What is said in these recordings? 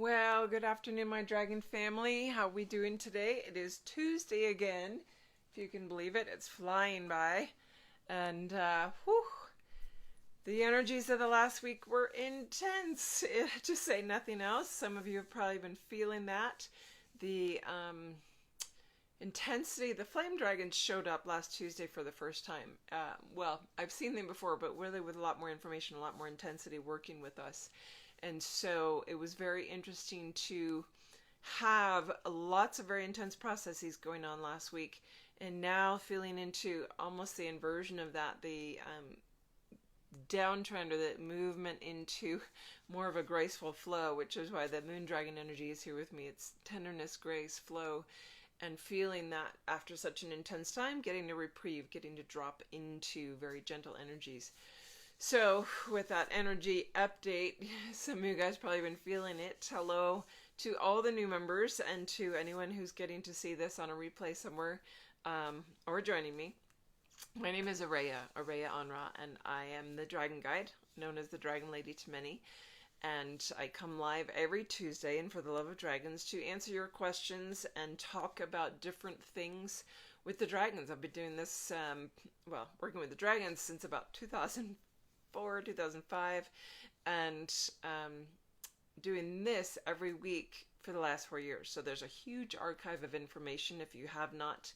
Well, good afternoon, my dragon family. How we doing today? It is Tuesday again, if you can believe it. It's flying by. And, whew, the energies of the last week were intense, to say nothing else. Some of you have probably been feeling that. The intensity, the flame dragons showed up last Tuesday for the first time. Well, I've seen them before, but really with a lot more information, a lot more intensity working with us. And so it was very interesting to have lots of very intense processes going on last week, and now feeling into almost the inversion of that, the downtrend or the movement into more of a graceful flow, which is why the moon dragon energy is here with me. It's tenderness, grace, flow, and feeling that after such an intense time, getting a reprieve, getting to drop into very gentle energies. So with that energy update, some of you guys probably been feeling it. Hello to all the new members and to anyone who's getting to see this on a replay somewhere, or joining me. My name is Araya Anra, and I am the Dragon Guide, known as the Dragon Lady to many. And I come live every Tuesday, and for the love of dragons, to answer your questions and talk about different things with the dragons. I've been doing this, working with the dragons since about 2004, 2005, and doing this every week for the last 4 years. So there's a huge archive of information if you have not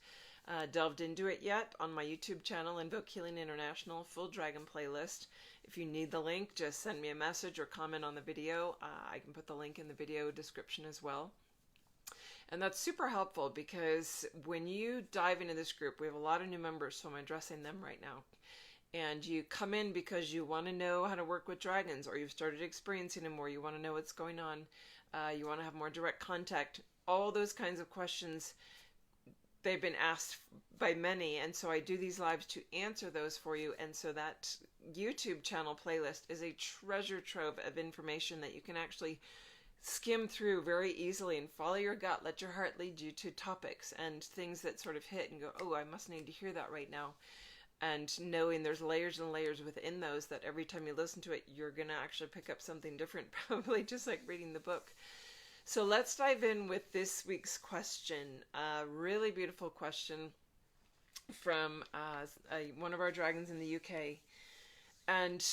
delved into it yet on my YouTube channel, Invoke Healing International, full dragon playlist. If you need the link, just send me a message or comment on the video. I can put the link in the video description as well. And that's super helpful because when you dive into this group, we have a lot of new members, so I'm addressing them right now. And you come in because you want to know how to work with dragons, or you've started experiencing them more, you want to know what's going on, you want to have more direct contact, all those kinds of questions. They've been asked by many, and so I do these lives to answer those for you. And so that YouTube channel playlist is a treasure trove of information that you can actually skim through very easily and follow your gut. Let your heart lead you to topics and things that sort of hit and go, oh, I must need to hear that right now. And knowing there's layers and layers within those, that every time you listen to it, you're going to actually pick up something different, probably just like reading the book. So let's dive in with this week's question. A really beautiful question from one of our dragons in the UK. And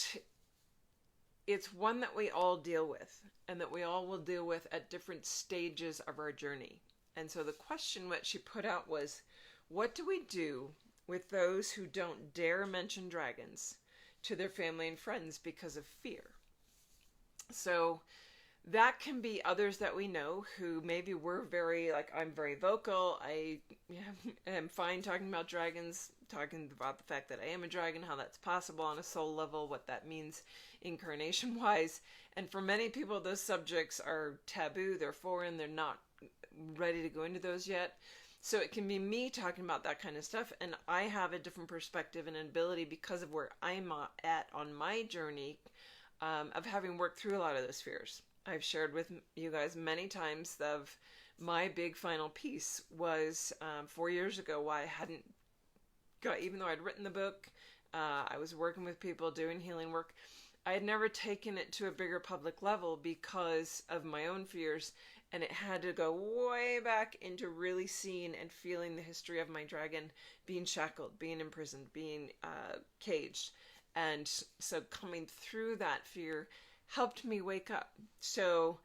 it's one that we all deal with, and that we all will deal with at different stages of our journey. And so the question that she put out was, what do we do with those who don't dare mention dragons to their family and friends because of fear? So that can be others that we know who maybe we're very, like, I'm very vocal. I am fine talking about dragons, talking about the fact that I am a dragon, how that's possible on a soul level, what that means incarnation-wise. And for many people, those subjects are taboo, they're foreign, they're not ready to go into those yet. So it can be me talking about that kind of stuff, and I have a different perspective and an ability because of where I'm at on my journey of having worked through a lot of those fears. I've shared with you guys many times of my big final piece was 4 years ago why I hadn't got, even though I'd written the book, I was working with people doing healing work, I had never taken it to a bigger public level because of my own fears, and it had to go way back into really seeing and feeling the history of my dragon being shackled, being imprisoned, being caged. And so coming through that fear helped me wake up. So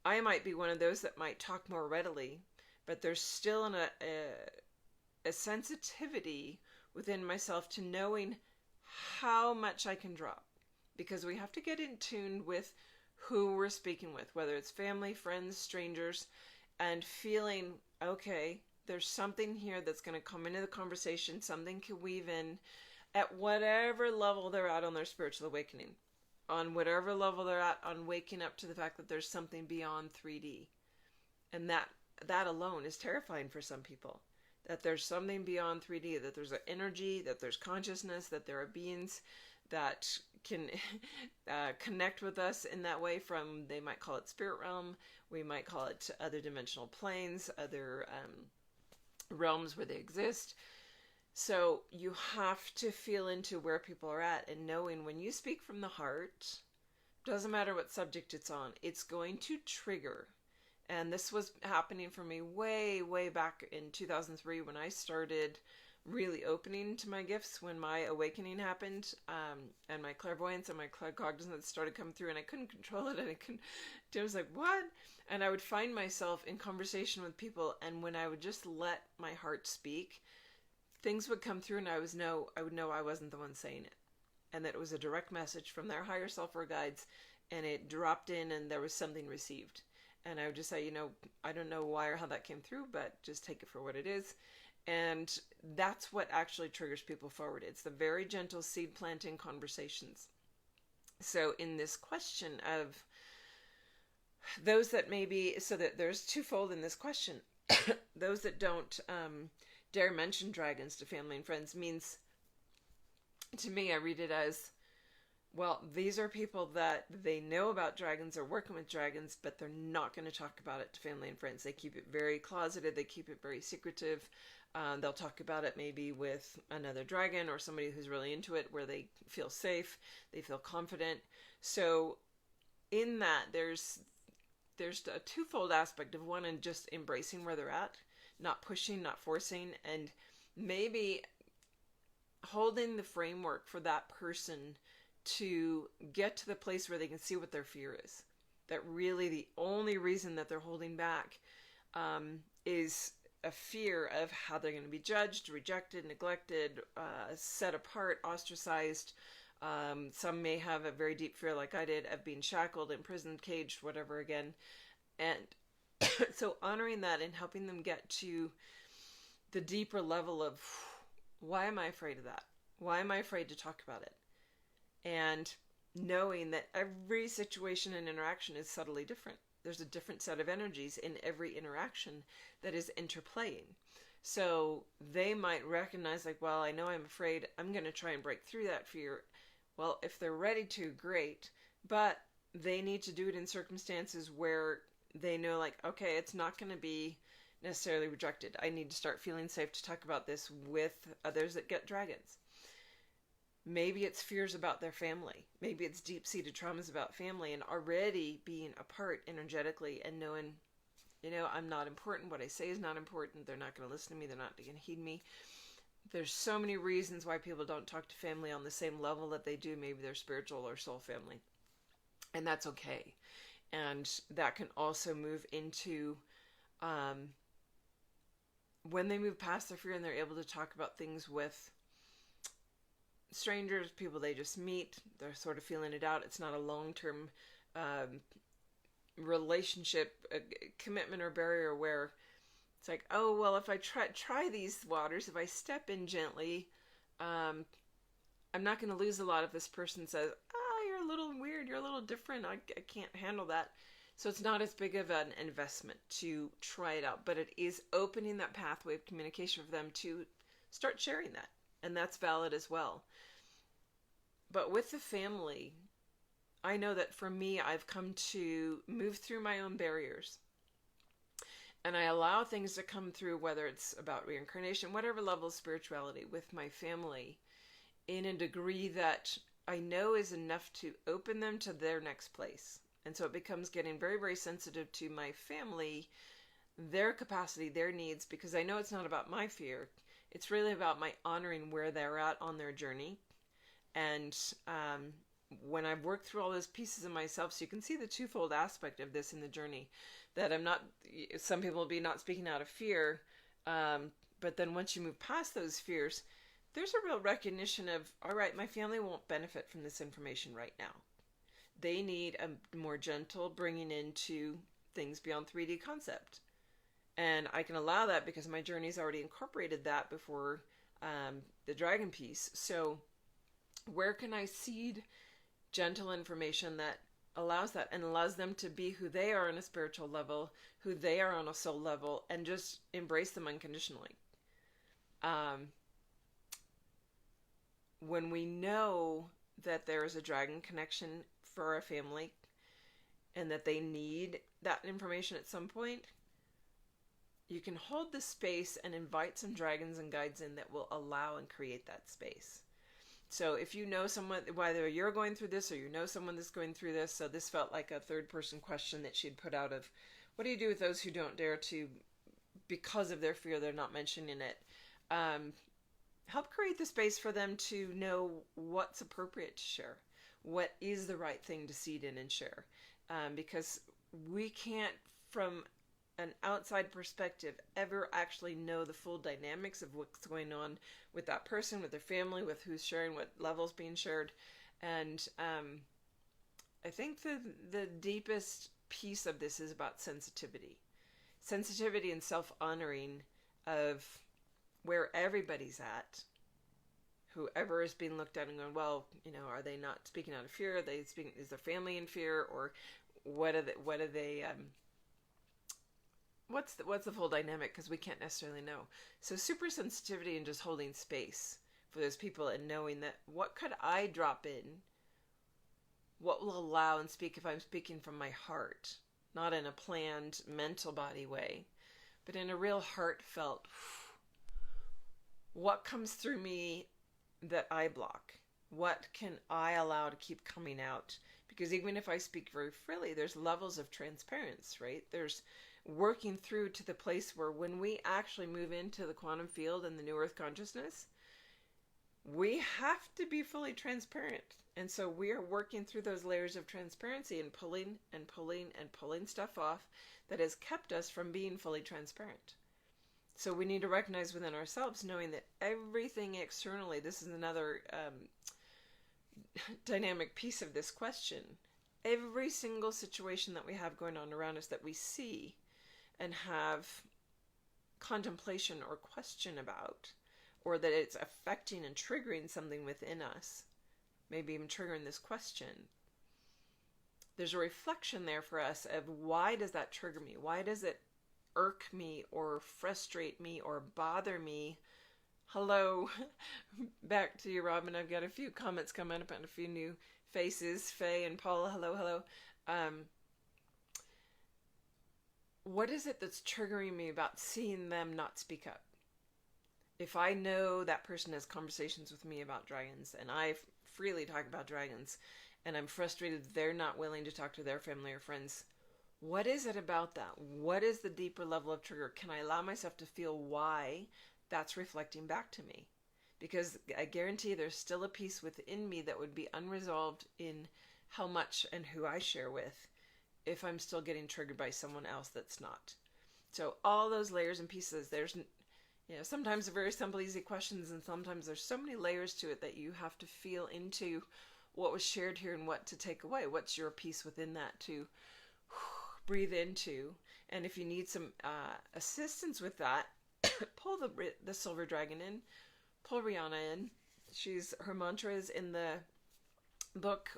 I might be one of those that might talk more readily, but there's still a sensitivity within myself to knowing how much I can drop, because we have to get in tune with who we're speaking with, whether it's family, friends, strangers, and feeling, okay, there's something here that's going to come into the conversation, something can weave in at whatever level they're at on their spiritual awakening, on whatever level they're at on waking up to the fact that there's something beyond 3D. And that alone is terrifying for some people, that there's something beyond 3D, that there's an energy, that there's consciousness, that there are beings that can connect with us in that way from, they might call it spirit realm, we might call it other dimensional planes, other realms where they exist. So you have to feel into where people are at, and knowing when you speak from the heart, Doesn't matter what subject it's on, it's going to trigger. And this was happening for me way, way back in 2003 when I started really opening to my gifts, when my awakening happened, and my clairvoyance and my claircognizance started coming through, and I couldn't control it, and I was like, what? And I would find myself in conversation with people, and when I would just let my heart speak, things would come through, and I would know I wasn't the one saying it, and that it was a direct message from their higher self or guides, and it dropped in, and there was something received. And I would just say, I don't know why or how that came through, but just take it for what it is. And that's what actually triggers people forward. It's the very gentle seed planting conversations. So in this question of those that maybe, so that there's twofold in this question, those that don't dare mention dragons to family and friends means, to me, I read it as, well, these are people that they know about dragons or working with dragons, but they're not going to talk about it to family and friends. They keep it very closeted. They keep it very secretive. They'll talk about it maybe with another dragon or somebody who's really into it, where they feel safe, they feel confident. So in that, there's a twofold aspect of one, and just embracing where they're at, not pushing, not forcing, and maybe holding the framework for that person to get to the place where they can see what their fear is. That really the only reason that they're holding back is a fear of how they're going to be judged, rejected, neglected, set apart, ostracized. Some may have a very deep fear, like I did, of being shackled, imprisoned, caged, whatever again. And so honoring that and helping them get to the deeper level of, why am I afraid of that? Why am I afraid to talk about it? And knowing that every situation and interaction is subtly different. There's a different set of energies in every interaction that is interplaying. So they might recognize, like, well, I know I'm afraid. I'm going to try and break through that fear. Well, if they're ready to, great. But they need to do it in circumstances where they know, like, okay, it's not going to be necessarily rejected. I need to start feeling safe to talk about this with others that get dragons. Maybe it's fears about their family. Maybe it's deep-seated traumas about family, and already being apart energetically and knowing, I'm not important. What I say is not important. They're not going to listen to me. They're not going to heed me. There's so many reasons why people don't talk to family on the same level that they do. Maybe their spiritual or soul family. And that's okay. And that can also move into when they move past their fear and they're able to talk about things with strangers, people they just meet. They're sort of feeling it out. It's not a long-term relationship, commitment or barrier where it's like, oh, well, if I try these waters, if I step in gently, I'm not going to lose a lot if this person says, you're a little weird, you're a little different, I can't handle that. So it's not as big of an investment to try it out, but it is opening that pathway of communication for them to start sharing that. And that's valid as well. But with the family, I know that for me, I've come to move through my own barriers. And I allow things to come through, whether it's about reincarnation, whatever level of spirituality, with my family, in a degree that I know is enough to open them to their next place. And so it becomes getting very, very sensitive to my family, their capacity, their needs, because I know it's not about my fear. It's really about my honoring where they're at on their journey. And when I've worked through all those pieces of myself, so you can see the twofold aspect of this in the journey, that I'm not, some people will be not speaking out of fear, but then once you move past those fears, there's a real recognition of, all right, my family won't benefit from this information right now. They need a more gentle bringing into things beyond 3D concept. And I can allow that because my journey's already incorporated that before the dragon piece. So where can I seed gentle information that allows that and allows them to be who they are on a spiritual level, who they are on a soul level, and just embrace them unconditionally? When we know that there is a dragon connection for a family and that they need that information at some point, you can hold the space and invite some dragons and guides in that will allow and create that space. So if you know someone, whether you're going through this or you know someone that's going through this, so this felt like a third person question that she'd put out of, what do you do with those who don't dare to, because of their fear, they're not mentioning it? Help create the space for them to know what's appropriate to share. What is the right thing to seed in and share? Because we can't, from an outside perspective, ever actually know the full dynamics of what's going on with that person, with their family, with who's sharing, what levels being shared. And I think the deepest piece of this is about sensitivity. Sensitivity and self-honoring of where everybody's at. Whoever is being looked at and going, well, are they not speaking out of fear? Are they speaking? Is their family in fear, or what are they? What's the full dynamic? Because we can't necessarily know. So super sensitivity and just holding space for those people and knowing that what could I drop in? What will allow and speak if I'm speaking from my heart, not in a planned mental body way, but in a real heartfelt. What comes through me that I block? What can I allow to keep coming out? Because even if I speak very freely, there's levels of transparency, right? There's working through to the place where when we actually move into the quantum field and the new earth consciousness, we have to be fully transparent. And so we are working through those layers of transparency and pulling and pulling and pulling stuff off that has kept us from being fully transparent. So we need to recognize within ourselves, knowing that everything externally, this is another dynamic piece of this question, every single situation that we have going on around us that we see and have contemplation or question about, or that it's affecting and triggering something within us, maybe even triggering this question, there's a reflection there for us of why does that trigger me? Why does it irk me or frustrate me or bother me? Hello, back to you, Robin. I've got a few comments coming up and a few new faces. Faye and Paula, hello. What is it that's triggering me about seeing them not speak up? If I know that person has conversations with me about dragons, and I freely talk about dragons, and I'm frustrated they're not willing to talk to their family or friends, what is it about that? What is the deeper level of trigger? Can I allow myself to feel why that's reflecting back to me? Because I guarantee there's still a piece within me that would be unresolved in how much and who I share with if I'm still getting triggered by someone else that's not. So all those layers and pieces, there's, sometimes they're very simple, easy questions, and sometimes there's so many layers to it that you have to feel into what was shared here and what to take away. What's your piece within that to breathe into? And if you need some assistance with that, pull the silver dragon in, pull Rihanna in. Her mantra is in the book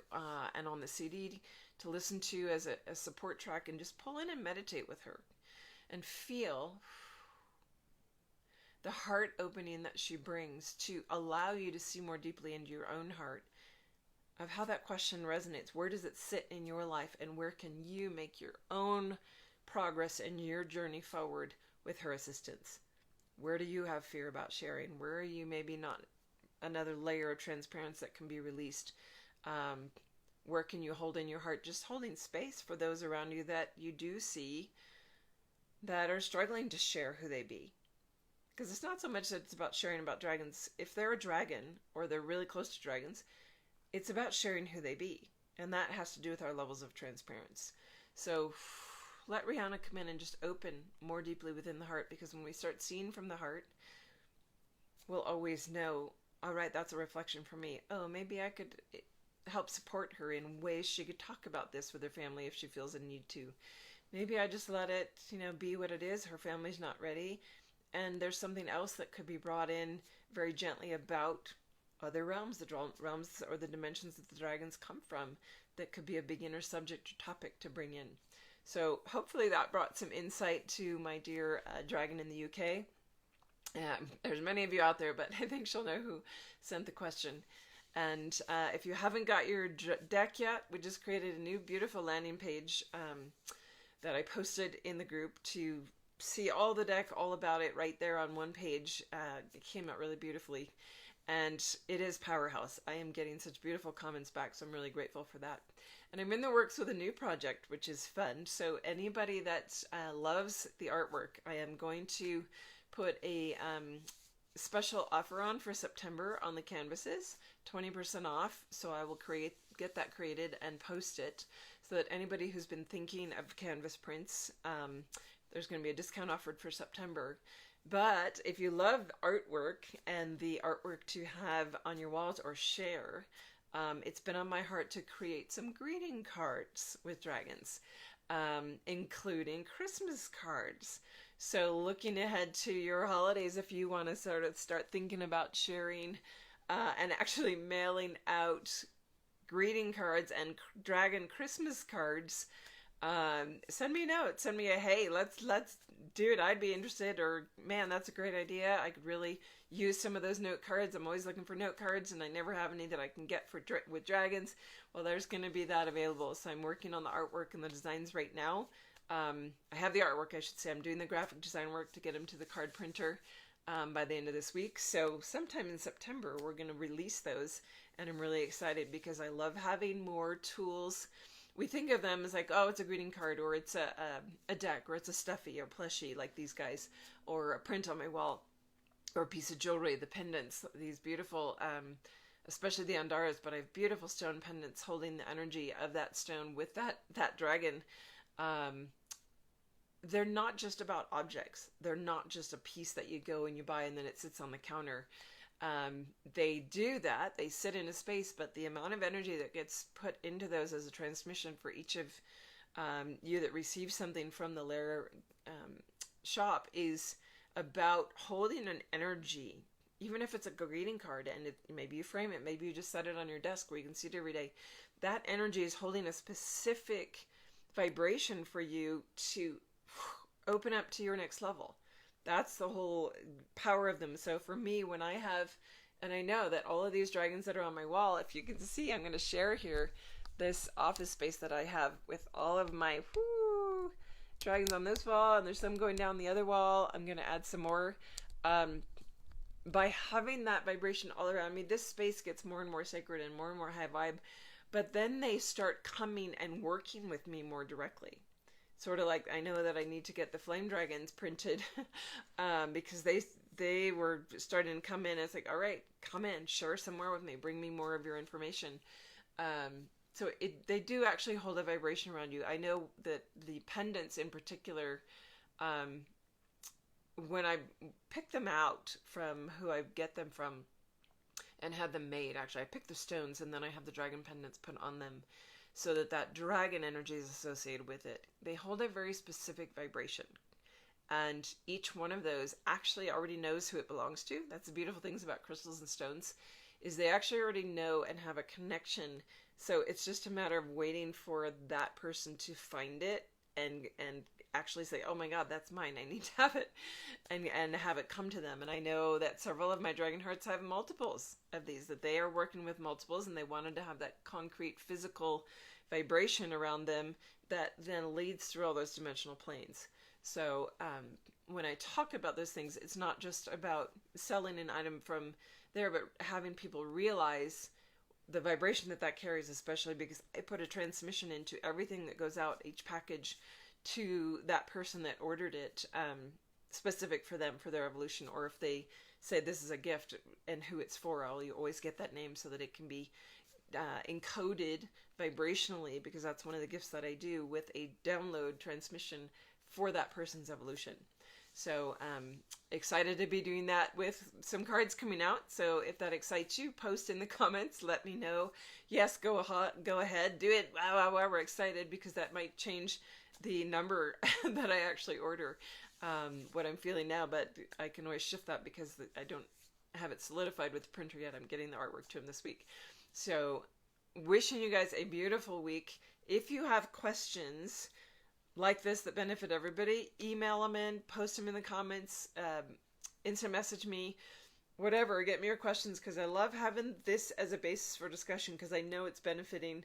and on the CD to listen to as a support track, and just pull in and meditate with her and feel the heart opening that she brings to allow you to see more deeply into your own heart of how that question resonates. Where does it sit in your life, and where can you make your own progress in your journey forward with her assistance? Where do you have fear about sharing? Where are you maybe not another layer of transparency that can be released? Where can you hold in your heart? Just holding space for those around you that you do see that are struggling to share who they be. Because it's not so much that it's about sharing about dragons. If they're a dragon or they're really close to dragons, it's about sharing who they be. And that has to do with our levels of transparency. So let Rihanna come in and just open more deeply within the heart, because when we start seeing from the heart, we'll always know, all right, that's a reflection for me. Oh, maybe I could help support her in ways she could talk about this with her family if she feels a need to. Maybe I just let it, be what it is. Her family's not ready. And there's something else that could be brought in very gently about other realms, the realms or the dimensions that the dragons come from, that could be a beginner subject or topic to bring in. So hopefully that brought some insight to my dear dragon in the UK. There's many of you out there, but I think she'll know who sent the question. And if you haven't got your deck yet, we just created a new beautiful landing page that I posted in the group to see all the deck, all about it right there on one page. It came out really beautifully. and it is powerhouse. I am getting such beautiful comments back, so I'm really grateful for that. And I'm in the works with a new project, which is fun. So anybody that loves the artwork, I am going to put a special offer on for September on the canvases, 20% off. So I will get that created and post it so that anybody who's been thinking of canvas prints, there's going to be a discount offered for September. But if you love artwork and the artwork to have on your walls or share, it's been on my heart to create some greeting cards with dragons, including Christmas cards. So looking ahead to your holidays, if you want to sort of start thinking about sharing and actually mailing out greeting cards and dragon Christmas cards, send me a note. Send me a, hey, let's do it. I'd be interested. Or, man, that's a great idea. I could really use some of those note cards. I'm always looking for note cards, and I never have any that I can get for with dragons. Well, there's going to be that available. So I'm working on the artwork and the designs right now. I have the artwork, I should say. I'm doing the graphic design work to get them to the card printer by the end of this week. So sometime in September, we're going to release those. And I'm really excited because I love having more tools. We think of them as like, oh, it's a greeting card, or it's a deck, or it's a stuffy or plushie like these guys, or a print on my wall, or a piece of jewelry, the pendants, these beautiful, especially the AndaRas, but I have beautiful stone pendants holding the energy of that stone with that dragon. They're not just about objects. They're not just a piece that you go and you buy and then it sits on the counter. They do that. They sit in a space, but the amount of energy that gets put into those as a transmission for each of you that receive something from the Lair shop is about holding an energy, even if it's a greeting card, and maybe you frame it, maybe you just set it on your desk where you can see it every day. That energy is holding a specific vibration for you to open up to your next level. That's the whole power of them. So for me, when I have, and I know that all of these dragons that are on my wall, if you can see, I'm going to share here this office space that I have with all of my dragons on this wall, and there's some going down the other wall. I'm going to add some more. By having that vibration all around me, this space gets more and more sacred and more high vibe. But then they start coming and working with me more directly. Sort of like, I know that I need to get the flame dragons printed because they were starting to come in. It's like, all right, come in, share some more with me, bring me more of your information. So they do actually hold a vibration around you. I know that the pendants in particular, when I pick them out from who I get them from and have them made, actually, I pick the stones and then I have the dragon pendants put on them, so that dragon energy is associated with it. They hold a very specific vibration. And each one of those actually already knows who it belongs to. That's the beautiful things about crystals and stones, is they actually already know and have a connection. So it's just a matter of waiting for that person to find it and actually say, oh my God, that's mine. I need to have it, and have it come to them. And I know that several of my dragon hearts have multiples of these, that they are working with multiples, and they wanted to have that concrete physical vibration around them that then leads through all those dimensional planes. So when I talk about those things, it's not just about selling an item from there, but having people realize the vibration that carries, especially because I put a transmission into everything that goes out, each package, to that person that ordered it, specific for them, for their evolution. Or if they say this is a gift and who it's for, you always get that name so that it can be encoded vibrationally, because that's one of the gifts that I do with a download transmission for that person's evolution. So excited to be doing that with some cards coming out. So if that excites you, post in the comments, let me know. Yes, go ahead, do it. Wow, we're excited, because that might change the number that I actually order, what I'm feeling now, but I can always shift that because I don't have it solidified with the printer yet. I'm getting the artwork to him this week. So wishing you guys a beautiful week. If you have questions like this that benefit everybody, email them in, post them in the comments, instant message me, whatever, get me your questions, because I love having this as a basis for discussion, because I know it's benefiting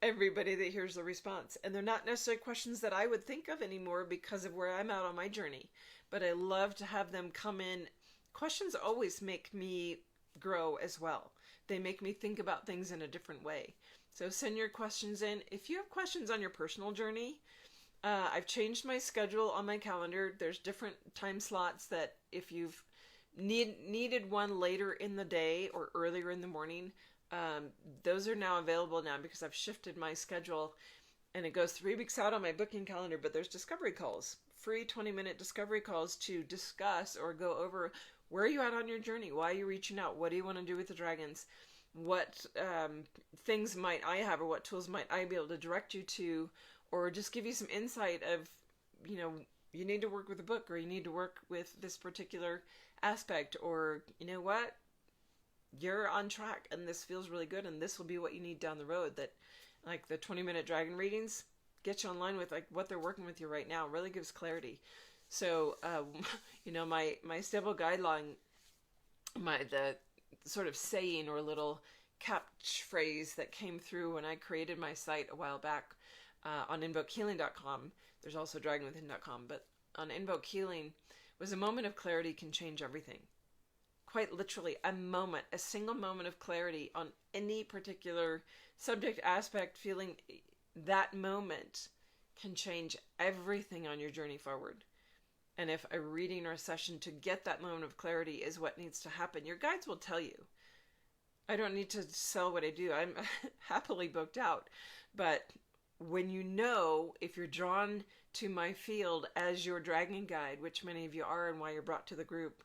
everybody that hears the response. And they're not necessarily questions that I would think of anymore because of where I'm at on my journey, but I love to have them come in. Questions always make me grow as well. They make me think about things in a different way. So send your questions in. If you have questions on your personal journey, I've changed my schedule on my calendar. There's different time slots that if you've needed one later in the day or earlier in the morning, those are now available now because I've shifted my schedule, and it goes 3 weeks out on my booking calendar. But there's discovery calls, free 20-minute discovery calls to discuss or go over where are you at on your journey? Why are you reaching out? What do you want to do with the dragons? What things might I have, or what tools might I be able to direct you to, or just give you some insight of, you need to work with a book, or you need to work with this particular aspect, or you know what, you're on track and this feels really good and this will be what you need down the road. That like the 20-minute dragon readings get you online with like what they're working with you right now, really gives clarity. So my stable guideline, the sort of saying or little catchphrase that came through when I created my site a while back on invokehealing.com. There's also dragonwithin.com, but on Invoke Healing was a moment of clarity can change everything. Quite literally, a single moment of clarity on any particular subject, aspect, feeling, that moment can change everything on your journey forward. And if a reading or a session to get that moment of clarity is what needs to happen, your guides will tell you. I don't need to sell what I do. I'm happily booked out. But when if you're drawn to my field as your dragon guide, which many of you are and why you're brought to the group,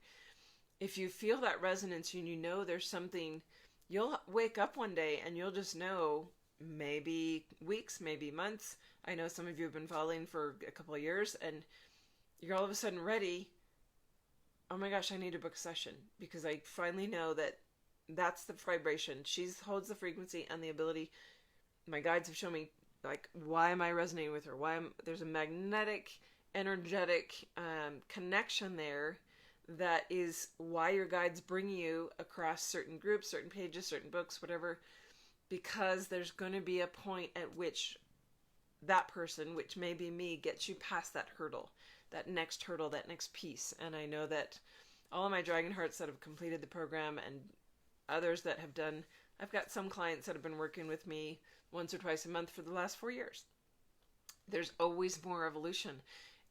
if you feel that resonance and there's something, you'll wake up one day and you'll just know, maybe weeks, maybe months. I know some of you have been following for a couple of years and you're all of a sudden ready. Oh my gosh, I need to book a session because I finally know that that's the vibration. She holds the frequency and the ability. My guides have shown me, like, why am I resonating with her? There's a magnetic, energetic connection there. That is why your guides bring you across certain groups, certain pages, certain books, whatever, because there's going to be a point at which that person, which may be me, gets you past that hurdle, that next piece. And I know that all of my Dragon Hearts that have completed the program and others that have done, I've got some clients that have been working with me once or twice a month for the last 4 years. There's always more evolution.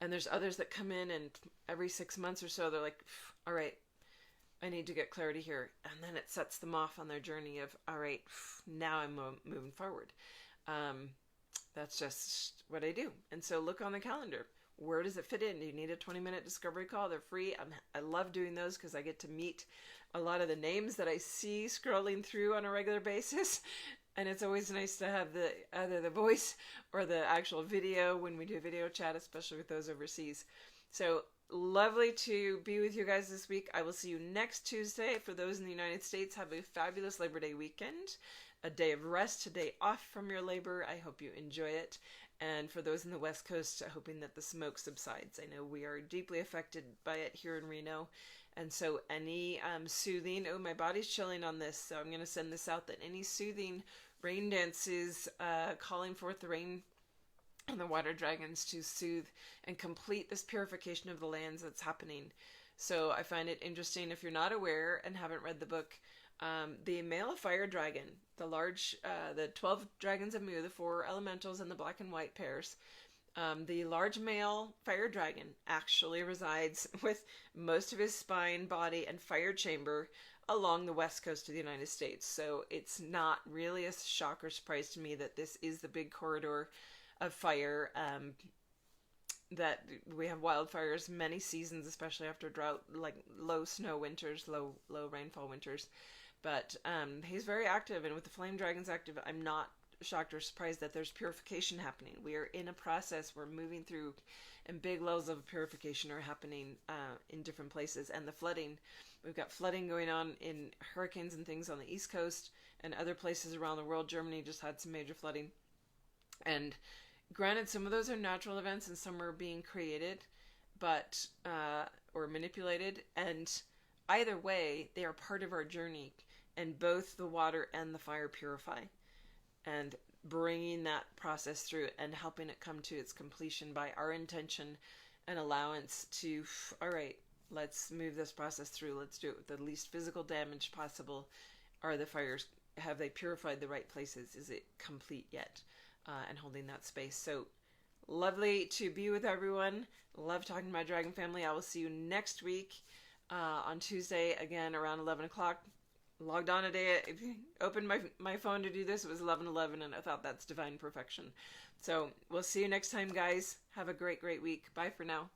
And there's others that come in and every 6 months or so, they're like, all right, I need to get clarity here. And then it sets them off on their journey of, all right, now I'm moving forward. That's just what I do. And so look on the calendar. Where does it fit in? Do you need a 20-minute discovery call? They're free. I love doing those because I get to meet a lot of the names that I see scrolling through on a regular basis. And it's always nice to have either the voice or the actual video when we do video chat, especially with those overseas. So lovely to be with you guys this week. I will see you next Tuesday. For those in the United States, have a fabulous Labor Day weekend, a day of rest, a day off from your labor. I hope you enjoy it. And for those in the West Coast, hoping that the smoke subsides. I know we are deeply affected by it here in Reno. And so any soothing, my body's chilling on this, so I'm going to send this out, that any soothing rain dances, calling forth the rain and the water dragons to soothe and complete this purification of the lands that's happening. So I find it interesting, if you're not aware and haven't read the book, the male fire dragon, the 12 dragons of Mu, the 4 elementals and the black and white pairs, the large male fire dragon actually resides with most of his spine, body, and fire chamber along the west coast of the United States. So it's not really a shock or surprise to me that this is the big corridor of fire, that we have wildfires many seasons, especially after drought, like low snow winters, low rainfall winters. But he's very active, and with the flame dragons active, I'm not shocked or surprised that there's purification happening. We are in a process we're moving through, and big levels of purification are happening in different places. And the flooding, we've got flooding going on in hurricanes and things on the East Coast and other places around the world. Germany just had some major flooding. And granted, some of those are natural events and some are being created, but or manipulated. And either way, they are part of our journey. And both the water and the fire purify. And bringing that process through and helping it come to its completion by our intention and allowance to, all right, Let's move this process through. Let's do it with the least physical damage possible. Are the fires, have they purified the right places? Is it complete yet? And holding that space. So lovely to be with everyone. Love talking to my dragon family. I will see you next week on Tuesday, again around 11 o'clock. Logged on today, opened my phone to do this. It was 11:11, and I thought that's divine perfection. So we'll see you next time, guys. Have a great week. Bye for now.